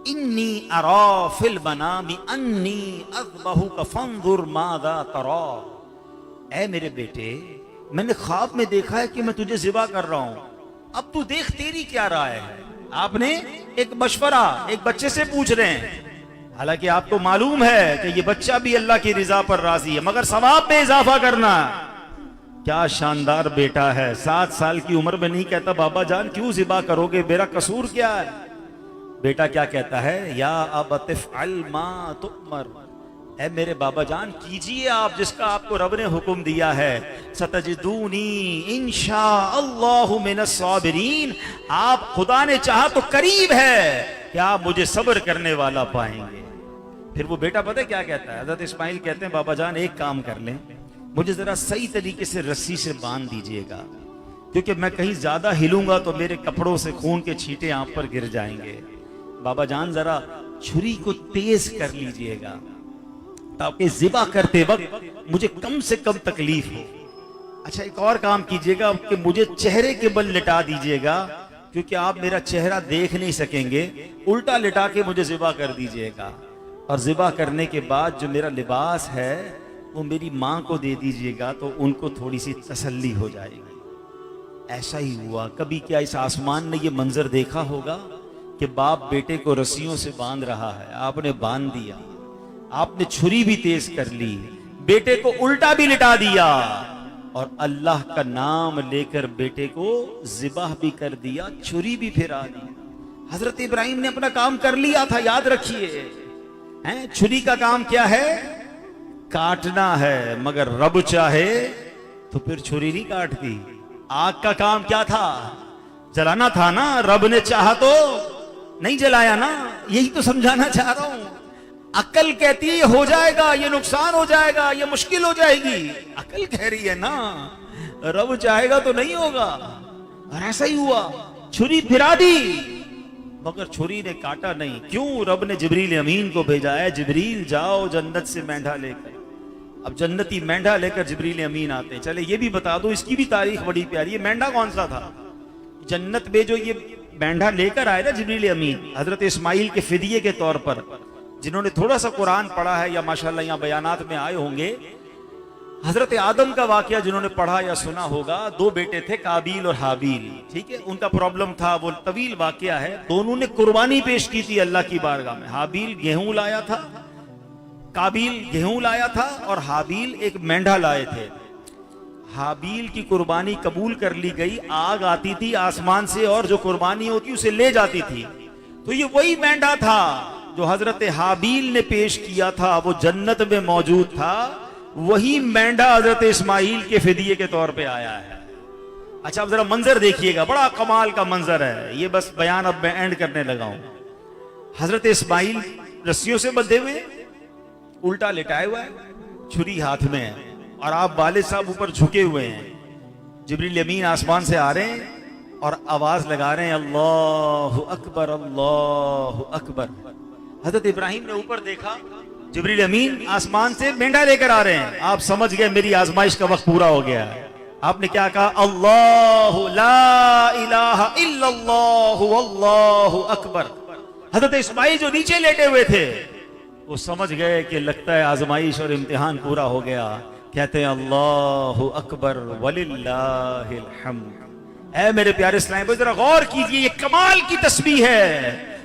इन्नी अरा फिल मनामी अन्नी अज़बहुका फंजुर माज़ा तरा। ऐ मेरे बेटे, मैंने ख्वाब में देखा है कि मैं तुझे ज़िबा कर रहा हूं, अब तू देख तेरी क्या राय है। आपने एक मशवरा एक बच्चे से पूछ रहे हैं, हालांकि आपको मालूम है कि ये बच्चा भी अल्लाह की रिजा पर राजी है, मगर सवाब में इजाफा करना। क्या शानदार बेटा है, 7 साल की उम्र में नहीं कहता बाबा जान क्यों ज़िबा करोगे, मेरा कसूर क्या है। बेटा क्या कहता है, या अबतिफ़अल मा तुअमर, ऐ मेरे बाबा जान कीजिए आप जिसका आपको रब ने हुक्म दिया है। सतजिदूनी इंशाअल्लाहु मिनस साबिरीन, आप खुदा ने चाहा तो करीब है कि आप मुझे सब्र करने वाला पाएंगे। फिर वो बेटा पता है क्या कहता है? हजरत इस्माइल कहते हैं बाबा जान एक काम कर लें, मुझे जरा सही तरीके से रस्सी से बांध दीजिएगा, क्योंकि मैं कहीं ज्यादा हिलूंगा तो मेरे कपड़ों से खून के छींटे आप पर गिर जाएंगे। बाबा जान जरा छुरी को तेज कर लीजिएगा ताकि ज़िबा करते वक्त मुझे कम से कम तकलीफ हो। अच्छा एक और काम कीजिएगा कि मुझे चेहरे के बल लिटा दीजिएगा, क्योंकि आप मेरा चेहरा देख नहीं सकेंगे, उल्टा लिटा के मुझे ज़िबा कर दीजिएगा। और ज़िबा करने के बाद जो मेरा लिबास है वो मेरी माँ को दे दीजिएगा, तो उनको थोड़ी सी तसल्ली हो जाएगी। ऐसा ही हुआ। कभी क्या इस आसमान ने ये मंजर देखा होगा कि बाप बेटे को रस्सियों से बांध रहा है? आपने बांध दिया, आपने छुरी भी तेज कर ली, बेटे को उल्टा भी लिटा दिया और अल्लाह का नाम लेकर बेटे को ज़िबाह भी कर दिया, छुरी भी फिरा दी। हजरत इब्राहिम ने अपना काम कर लिया था, याद रखिए। हैं, छुरी का काम क्या है? काटना है, मगर रब चाहे तो फिर छुरी नहीं काटती। आग का काम क्या था? जलाना था ना। रब ने चाहा तो नहीं जलाया ना। यही तो समझाना चाह रहा हूं। अकल कहती है हो जाएगा, ये नुकसान हो जाएगा, ये मुश्किल हो जाएगी। अकल कह रही है ना रब चाहेगा तो नहीं होगा। और ऐसा ही हुआ, छुरी फिरा दी मगर छुरी ने काटा नहीं। क्यों? रब ने जिब्रील अमीन को भेजा है, जिब्रील जाओ जन्नत से मेंढा लेकर। अब जन्नती मेंढा लेकर जिब्रील अमीन आते हैं। चले ये भी बता दो, इसकी भी तारीख बड़ी प्यारी है। मेंढा कौन सा था? जन्नत में जो ये मेंढा लेकर आए ना जिब्रील अमीन, हजरत इस्माइल के फिदिये के तौर पर, जिन्होंने थोड़ा सा कुरान पढ़ा है या माशाल्लाह यहाँ बयानात में आए होंगे, हजरत आदम का वाकया जिन्होंने पढ़ा या सुना होगा, दो बेटे थे काबील और हाबील। ठीक है, उनका प्रॉब्लम था, वो तवील वाकया है। दोनों ने कुर्बानी पेश की थी अल्लाह की बारगाह में। हाबील गेहूं लाया था, काबील गेहूं लाया था और हाबील एक मेंढा लाए थे। हाबील की कुर्बानी कबूल कर ली गई, आग आती थी आसमान से और जो कुर्बानी होती उसे ले जाती थी। तो ये वही मेंढा था जो हजरत हाबील ने पेश किया था, वो जन्नत में मौजूद था। वही मेंढा हजरत इस्माइल के फिदिये के तौर पे आया है। अच्छा अब जरा मंजर देखिएगा, बड़ा कमाल का मंजर है ये। बस बयान अब मैं एंड करने लगा हूं। हजरत इस्माइल रस्सियों से बंधे हुए, उल्टा लिटाए हुआ है, छुरी हाथ में है और आप वालिद साहब ऊपर झुके हुए हैं। जिब्रील अमीन आसमान से आ रहे हैं और आवाज लगा रहे हैं अल्लाहु अकबर, अल्लाहु अकबर। हजरत इब्राहिम ने ऊपर देखा, जिब्रील अमीन आसमान से मेंढा लेकर आ रहे हैं। आप समझ गए मेरी आजमाइश का वक्त पूरा हो गया है। आपने क्या कहा? अल्लाहु ला इलाहा इल्लल्लाहु अल्लाहु अकबर। हजरत इस्माइल जो नीचे लेटे हुए थे वो समझ गए कि लगता है आजमाइश और इम्तिहान पूरा हो गया। कहते हैं अल्लाहु अकबर वलिल्लाहिल हम्द। ऐ मेरे प्यारे इस्लाम भाई जरा गौर कीजिए, ये कमाल की तस्बीह है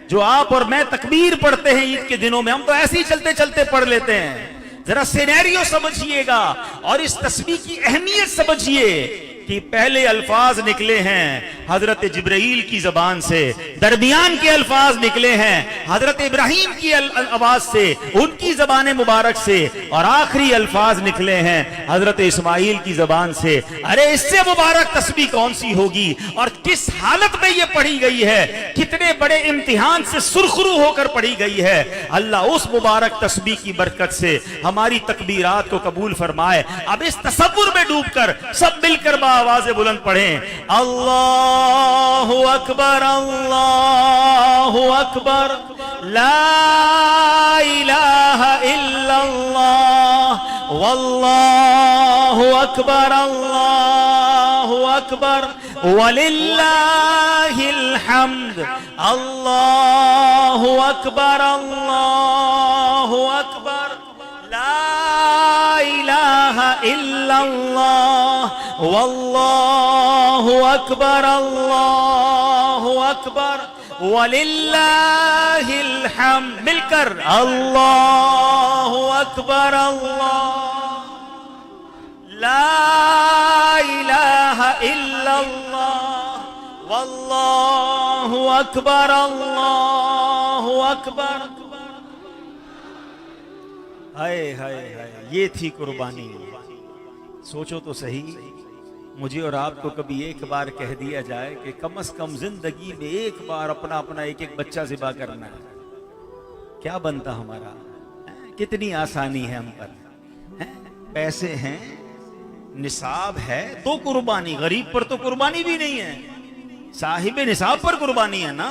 जो आप और मैं तकबीर पढ़ते हैं ईद के दिनों में। हम तो ऐसे ही चलते चलते पढ़ लेते हैं। जरा सिनेरियो समझिएगा और इस तस्बीह की अहमियत समझिए कि पहले अल्फाज निकले हैं हजरत जिब्राइल की जबान से, दरमियान के अल्फाज निकले हैं हजरत इब्राहिम की आवाज से, उनकी जबान मुबारक से, और आखिरी अल्फाज निकले हैं हजरत इस्माइल की जबान से। अरे इससे मुबारक तस्बीह कौन सी होगी? और किस हालत में ये पढ़ी गई है, कितने बड़े इम्तिहान से सुरखरू होकर पढ़ी गई है। अल्लाह उस मुबारक तस्बीह की बरकत से हमारी तकबीरात को कबूल फरमाए। अब इस तसव्वुर में डूबकर सब मिलकर आवाज़ बुलंद पढ़ें अल्लाहु अकबर, अल्लाहु अकबर, ला इलाहा इल्लल्लाह, वल्लाहु अकबर, अल्लाहु अकबर, वलिल्लाहिल हम्द। अल्लाहु अकबर, अल्लाहु अकबर, ला इलाहा इल्लल्लाह, वल्लाहु अकबर, अल्लाहु अकबर, वलिल्लाहिल हम्द। मिलकर अल्लाहु अकबर, अल्लाह, ला इलाहा इल्लल्लाह, वल्लाहु अकबर, अल्लाहु अकबर। हाय हाय हाय, ये थी कुर्बानी। सोचो तो सही, मुझे और आपको कभी एक बार कह दिया जाए कि कम से कम जिंदगी में एक बार अपना अपना एक एक बच्चा ज़िबा करना है, क्या बनता हमारा? कितनी आसानी है हम पर, पैसे हैं, निसाब है तो कुर्बानी। गरीब पर तो कुर्बानी भी नहीं है, साहिब निसाब पर कुर्बानी है ना।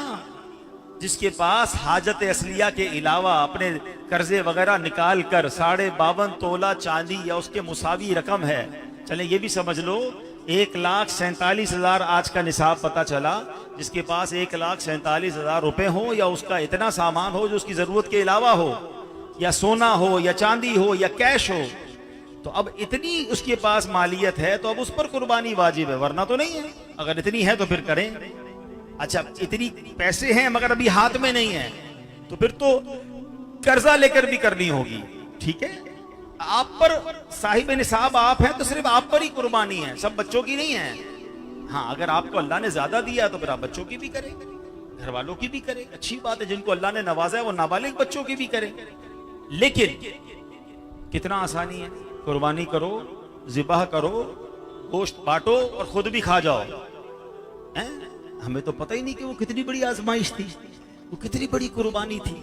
जिसके पास हाजत असलिया के अलावा अपने कर्जे वगैरह निकाल कर 52.5 तोला चांदी या उसके मुसावी रकम है, चले ये भी समझ लो 1,47,000 आज का निसाब पता चला, जिसके पास 1,47,000 रुपए हो या उसका इतना सामान हो जो उसकी जरूरत के अलावा हो, या सोना हो या चांदी हो या कैश हो, तो अब इतनी उसके पास मालियत है तो अब उस पर कुर्बानी वाजिब है, वरना तो नहीं है। अगर इतनी है तो फिर करें। अच्छा, इतनी पैसे हैं मगर अभी हाथ में नहीं है, तो फिर तो कर्जा लेकर भी करनी होगी, ठीक है। आप पर साहिब निसाब आप हैं तो सिर्फ आप पर ही कुर्बानी है, सब बच्चों की नहीं है। हाँ, अगर आपको अल्लाह ने ज्यादा दिया तो फिर आप बच्चों की भी करें, घर वालों की भी करें, अच्छी बात है। जिनको अल्लाह ने नवाजा है वो नाबालिग बच्चों की भी करें। लेकिन कितना आसानी है, कुर्बानी करो, ज़िबाह करो, गोश्त बांटो और खुद भी खा जाओ। हमें तो पता ही नहीं कि वो कितनी बड़ी आजमाइश थी, वो कितनी बड़ी कुर्बानी थी।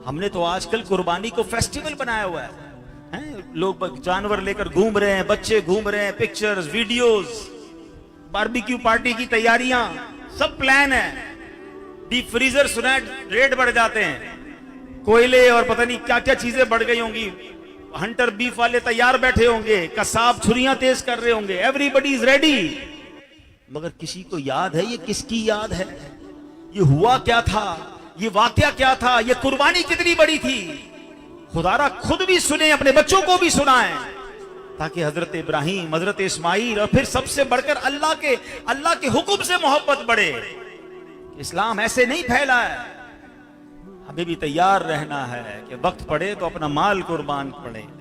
हमने तो आजकल कुर्बानी को फेस्टिवल बनाया हुआ है, लोग जानवर लेकर घूम रहे हैं, बच्चे घूम रहे हैं, पिक्चर्स, वीडियोस, बारबेक्यू पार्टी की तैयारियां, सब प्लान है। डीप फ्रीजर सुना रेट बढ़ जाते हैं, कोयले और पता नहीं क्या क्या चीजें बढ़ गई होंगी, हंटर बीफ वाले तैयार बैठे होंगे, कसाब छुरियां तेज कर रहे होंगे, एवरीबडी इज रेडी। मगर किसी को याद है ये किसकी याद है, ये हुआ क्या था, ये वाकया क्या था, ये कुर्बानी कितनी बड़ी थी। खुदारा खुद भी सुने, अपने बच्चों को भी सुनाएं, ताकि हजरत इब्राहिम, हजरत इस्माइल और फिर सबसे बढ़कर अल्लाह के हुक्म से मोहब्बत बढ़े। इस्लाम ऐसे नहीं फैला है। हमें भी तैयार रहना है कि वक्त पड़े तो अपना माल कुर्बान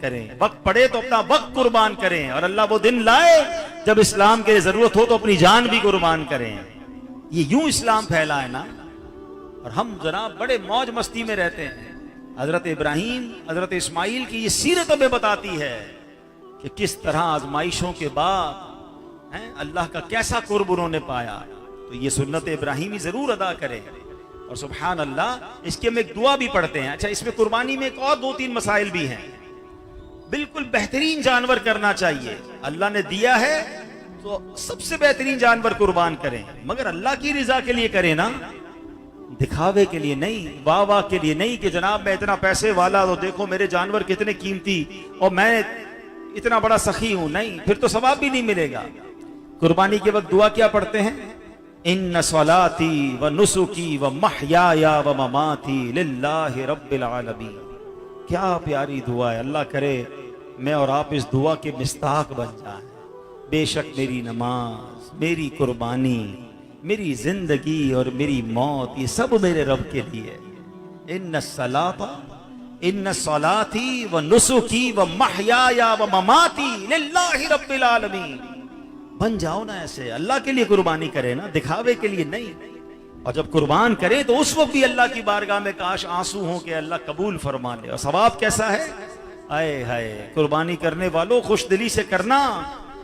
करें, वक्त पड़े तो अपना वक्त कुर्बान करें, और अल्लाह वो दिन लाए जब इस्लाम के जरूरत हो तो अपनी जान भी कुर्बान करें। ये यूं इस्लाम फैला है ना, और हम जनाब बड़े मौज मस्ती में रहते हैं। हजरत इब्राहिम, हजरत इस्माइल की ये सीरत हमें बताती है कि किस तरह आजमाइशों के बाद अल्लाह का कैसा कुर्ब उन्होंने पाया। तो ये सुन्नत इब्राहिमी जरूर अदा करें। और सुभान अल्लाह, इसके हम एक दुआ भी पढ़ते हैं। अच्छा, इसमें कुर्बानी में एक और 2-3 मसाइल भी हैं। बिल्कुल बेहतरीन जानवर करना चाहिए, अल्लाह ने दिया है तो सबसे बेहतरीन जानवर कुर्बान करें, मगर अल्लाह की रिजा के लिए करें ना, दिखावे के लिए नहीं, वाह वाह के लिए नहीं कि जनाब मैं इतना पैसे वाला तो देखो मेरे जानवर कितने कीमती और मैं इतना बड़ा सखी हूं। नहीं, फिर तो सवाब भी नहीं मिलेगा। कुर्बानी के वक्त दुआ क्या पढ़ते हैं? इन्ना सलाती व नुसुकी व महयाया व ममाती लिल्लाहि रब्बिल आलमीन। क्या प्यारी दुआ है। अल्लाह करे मैं और आप इस दुआ के मिस्ताक बन जाएं। बेशक मेरी नमाज, मेरी कुर्बानी, मेरी जिंदगी और मेरी मौत, ये सब मेरे रब के लिए। इन्ना सलाती व नुसुकी व महयाया व ममाती लिल्लाहि रब्बिल आलमीन। बन जाओ ना ऐसे, अल्लाह के लिए कुर्बानी करें ना, दिखावे के लिए नहीं। और जब कुर्बान करें तो उस वक्त भी अल्लाह की बारगाह में काश आंसू हो कि अल्लाह कबूल फरमा ले। और सवाब कैसा है, आए हाय, कुर्बानी करने वालों खुश दिली से करना।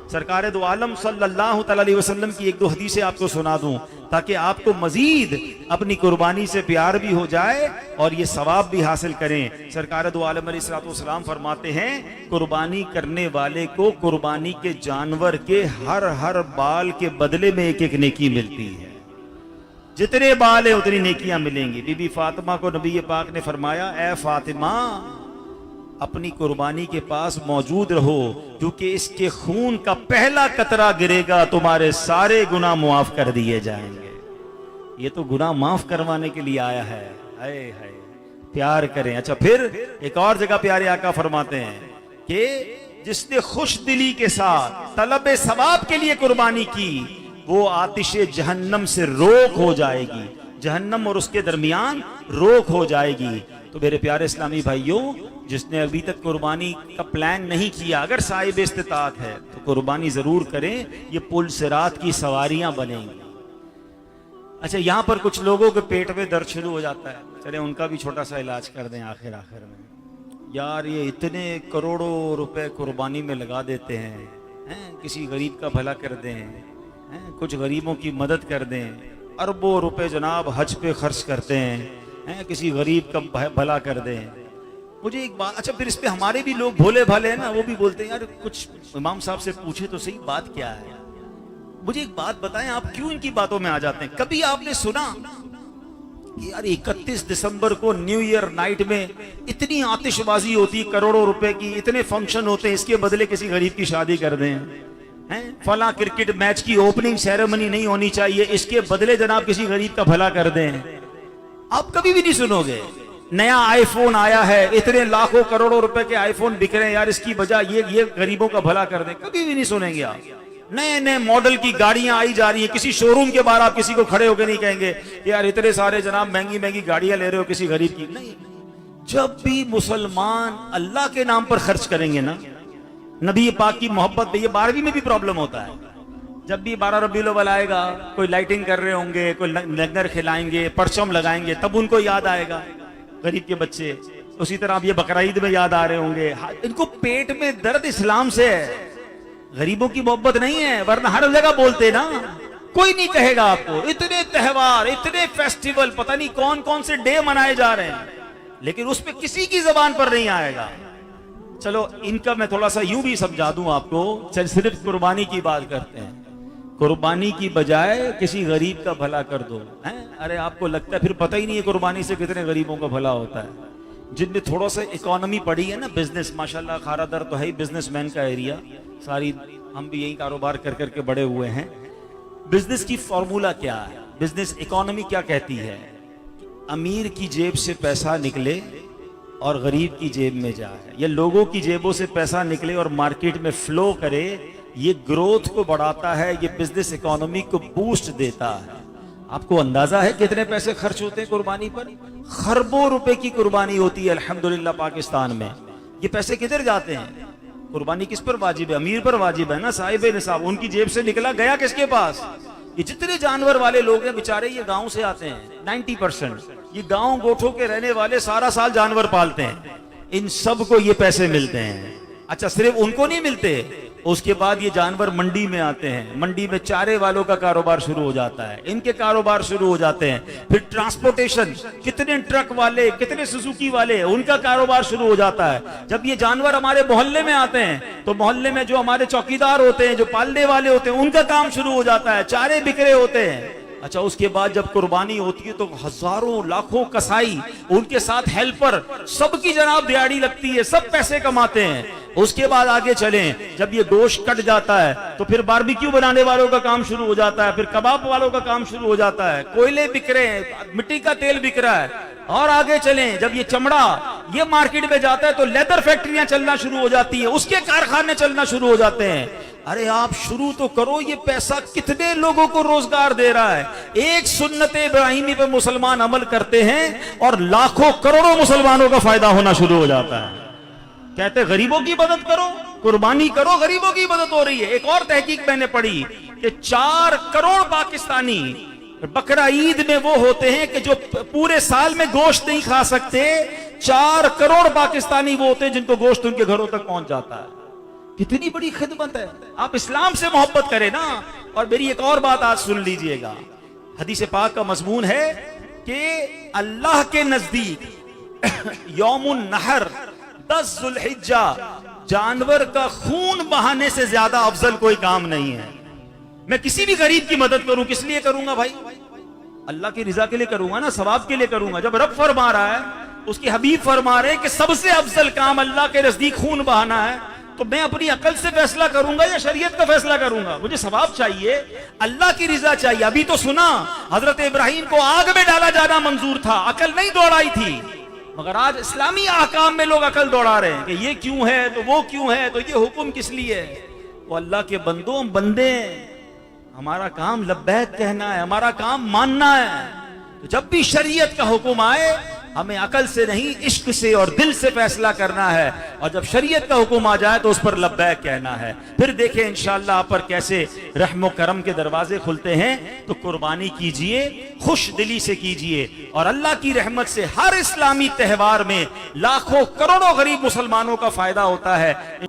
सरकार दो आलम सल्लल्लाहु अलैहि वसल्लम की 1-2 हदीसें आपको सुना दूं, ताकि आपको मजीद अपनी कुर्बानी से प्यार भी हो जाए और ये सवाब भी हासिल करें। सरकार दो आलम अलैहिस्सलाम फरमाते हैं, कुर्बानी करने वाले को कुर्बानी के जानवर के हर बाल के बदले में एक नेकी मिलती है। जितने बाल है उतनी नेकियां मिलेंगी। बीबी फातिमा को नबी पाक ने फरमाया, ए फातिमा, अपनी कुर्बानी के पास मौजूद रहो, क्योंकि इसके खून का पहला कतरा गिरेगा तुम्हारे सारे गुनाह मुआफ कर दिए जाएंगे। ये तो गुनाह माफ करवाने के लिए आया है। हाय हाय, प्यार करें। अच्छा, फिर एक और जगह प्यारे आका फरमाते हैं कि जिसने खुश दिली के साथ तलब सवाब के लिए कुर्बानी की, वो आतिशे जहन्नम से रोक हो जाएगी, जहन्नम और उसके दरमियान रोक हो जाएगी। तो मेरे प्यारे इस्लामी भाइयों, जिसने अभी तक कुर्बानी का प्लान नहीं किया, अगर साहिब इस्तिताअत है तो कुर्बानी जरूर करें। ये पुल सिरात की सवारियां बनेंगी। अच्छा, यहाँ पर कुछ लोगों के पेट में दर्द शुरू हो जाता है, चले उनका भी छोटा सा इलाज कर दें आखिर में। यार ये इतने करोड़ों रुपए कुर्बानी में लगा देते हैं, किसी गरीब का भला कर दें, कुछ गरीबों की मदद कर दें, अरबों रुपए जनाब हज पे खर्च करते हैं, किसी गरीब का भला कर दें। मुझे एक बात, अच्छा फिर इस पे हमारे भी लोग भोले भाले हैं ना, वो भी बोलते हैं यार कुछ इमाम साहब से पूछे तो सही बात क्या है। मुझे एक बात बताएं, आप क्यों इनकी बातों में आ जाते हैं? कभी आपने सुना कि यार 31 दिसंबर को न्यू ईयर नाइट में इतनी आतिशबाजी होती है करोड़ों रुपए की, इतने फंक्शन होते हैं, इसके बदले किसी गरीब की शादी कर दें, हैं? फला क्रिकेट मैच की ओपनिंग सेरेमनी नहीं होनी चाहिए, इसके बदले जनाब किसी गरीब का भला कर दें। आप कभी भी नहीं सुनोगे। नया आईफोन आया है, इतने लाखों करोड़ों रुपए के आईफोन बिक रहे हैं, यार इसकी बजाय ये गरीबों का भला कर दें, कभी भी नहीं सुनेंगे आप। नए नए मॉडल की गाड़ियां आई जा रही हैं, किसी शोरूम के बाहर आप किसी को खड़े होकर नहीं कहेंगे यार इतने सारे जनाब महंगी महंगी गाड़ियां ले रहे हो किसी गरीब की। नहीं, जब भी मुसलमान अल्लाह के नाम पर खर्च करेंगे ना, नबी पाक की मोहब्बत में, ये 12वीं में भी प्रॉब्लम होता है। जब भी 12 रबीउल अव्वल आएगा, कोई लाइटिंग कर रहे होंगे, कोई लंगर खिलाएंगे, परचम लगाएंगे, तब उनको याद आएगा गरीब के बच्चे। उसी तरह आप ये बकरा ईद में याद आ रहे होंगे। इनको पेट में दर्द इस्लाम से है, गरीबों की मोहब्बत नहीं है, वरना हर जगह बोलते ना, कोई नहीं कहेगा आपको। इतने त्योहार, इतने फेस्टिवल, पता नहीं कौन कौन से डे मनाए जा रहे हैं, लेकिन उस पे किसी की जबान पर नहीं आएगा। चलो इनका मैं थोड़ा सा यूं भी समझा दूं आपको। चल सिर्फ कुर्बानी की बात करते हैं, कुर्बानी की बजाय किसी गरीब का भला कर दो, हैं? अरे आपको लगता है फिर पता ही नहीं है कुर्बानी से कितने गरीबों का भला होता है। जिनने थोड़ा सा इकोनॉमी पढ़ी है ना, बिजनेस, माशाल्लाह खारा दर तो है ही बिजनेसमैन का एरिया, सारी हम भी यही कारोबार कर करके बड़े हुए हैं। बिजनेस की फॉर्मूला क्या है, बिजनेस इकोनॉमी क्या कहती है? अमीर की जेब से पैसा निकले और गरीब की जेब में जाए, या लोगों की जेबों से पैसा निकले और मार्केट में फ्लो करे, ये ग्रोथ को बढ़ाता है, ये बिजनेस इकोनॉमी को बूस्ट देता है। आपको अंदाजा है कितने पैसे खर्च होते हैं कुर्बानी पर? खरबों रुपए की कुर्बानी होती है अल्हम्दुलिल्लाह पाकिस्तान में। ये पैसे किधर जाते हैं? कुर्बानी किस पर वाजिब है? अमीर पर वाजिब है ना, साहिब निसाब, उनकी जेब से निकला, गया किसके पास? ये जितने जानवर वाले लोग हैं बेचारे, ये गांव से आते हैं 90%, ये गांव गोठों के रहने वाले सारा साल जानवर पालते हैं, इन सब को ये पैसे मिलते हैं। अच्छा सिर्फ उनको नहीं मिलते, उसके बाद ये जानवर मंडी में आते हैं, मंडी में चारे वालों का कारोबार शुरू हो जाता है, इनके कारोबार शुरू हो जाते हैं, फिर ट्रांसपोर्टेशन, कितने ट्रक वाले, कितने सुजुकी वाले, उनका कारोबार शुरू हो जाता है। जब ये जानवर हमारे मोहल्ले में आते हैं तो मोहल्ले में जो हमारे चौकीदार होते हैं, जो पालने वाले होते हैं, उनका काम शुरू हो जाता है, चारे बिक्रे होते हैं। अच्छा उसके बाद जब कुर्बानी होती है तो हजारों लाखों कसाई, उनके साथ हेल्पर, सबकी जनाब दिहाड़ी लगती है, सब पैसे कमाते हैं। उसके बाद आगे चलें, जब ये गोश्त कट जाता है तो फिर बारबेक्यू बनाने वालों का काम शुरू हो जाता है, फिर कबाब वालों का काम शुरू हो जाता है, कोयले बिक रहे हैं, मिट्टी का तेल बिक रहा है। और आगे चलें, जब ये चमड़ा ये मार्केट में जाता है तो लेदर फैक्ट्रियां चलना शुरू हो जाती है, उसके कारखाने चलना शुरू हो जाते हैं। अरे आप शुरू तो करो, ये पैसा कितने लोगों को रोजगार दे रहा है। एक सुन्नत इब्राहिमी पे मुसलमान अमल करते हैं और लाखों करोड़ों मुसलमानों का फायदा होना शुरू हो जाता है। कहते गरीबों की मदद करो, कुर्बानी करो, गरीबों की मदद हो रही है। एक और तहकीक मैंने पढ़ी कि 4 करोड़ पाकिस्तानी बकरा ईद में वो होते हैं कि जो पूरे साल में गोश्त नहीं खा सकते। 4 करोड़ पाकिस्तानी वो होते हैं जिनको गोश्त उनके घरों तक पहुंच जाता है। कितनी बड़ी खिदमत है। आप इस्लाम से मोहब्बत करें ना। और मेरी एक और बात आज सुन लीजिएगा, हदीस पाक का मजमून है कि अल्लाह के नजदीक यौमुन नहर 10 जुल्हिज्जा जानवर का खून बहाने से ज्यादा अफजल कोई काम नहीं है। मैं किसी भी गरीब की मदद करूं, किस लिए करूंगा भाई? अल्लाह की रिजा के लिए करूंगा ना, सवाब के लिए करूंगा। जब रब फरमा रहा है, उसके हबीब फरमा रहे हैं कि सबसे अफजल काम अल्लाह के नजदीक खून बहाना है, तो मैं अपनी अकल से फैसला करूंगा या शरीयत का फैसला करूंगा? मुझे सवाब चाहिए, अल्लाह की रिजा चाहिए। अभी तो सुना हजरत इब्राहिम को आग में डाला जाना मंजूर था, अकल नहीं दौड़ाई थी। मगर आज इस्लामी आकाम में लोग अकल दौड़ा रहे हैं कि ये क्यों है तो वो क्यों है, तो ये हुक्म किस लिए है। वो अल्लाह के बंदों, हम बंदे हैं, हमारा काम लब्बैक कहना है, हमारा काम मानना है। तो जब भी शरीयत का हुक्म आए, हमें अकल से नहीं इश्क से और दिल से फैसला करना है। और जब शरीयत का हुक्म आ जाए तो उस पर लब्बैक कहना है। फिर देखें इंशाअल्लाह आप पर कैसे रहमो करम के दरवाजे खुलते हैं। तो कुर्बानी कीजिए, खुश दिली से कीजिए। और अल्लाह की रहमत से हर इस्लामी त्यौहार में लाखों करोड़ों गरीब मुसलमानों का फायदा होता है।